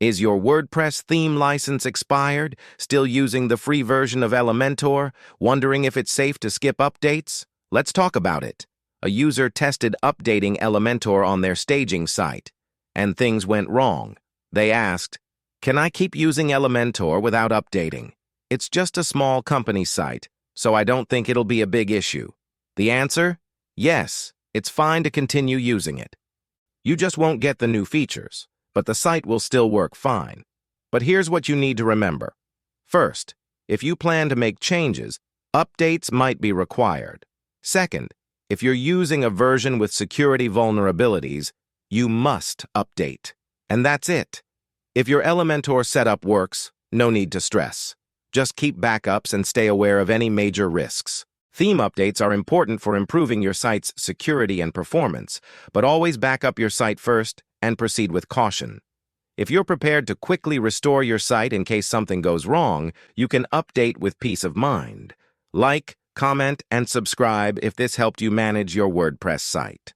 Is your WordPress theme license expired? Still using the free version of Elementor? Wondering if it's safe to skip updates? Let's talk about it. A user tested updating Elementor on their staging site, and things went wrong. They asked, "Can I keep using Elementor without updating? It's just a small company site, so I don't think it'll be a big issue." The answer? Yes, it's fine to continue using it. You just won't get the new features, but the site will still work fine. But here's what you need to remember. First, if you plan to make changes, updates might be required. Second, if you're using a version with security vulnerabilities, you must update. And that's it. If your Elementor setup works, no need to stress. Just keep backups and stay aware of any major risks. Theme updates are important for improving your site's security and performance, but always back up your site first and proceed with caution. If you're prepared to quickly restore your site in case something goes wrong, you can update with peace of mind. Like, comment, and subscribe if this helped you manage your WordPress site.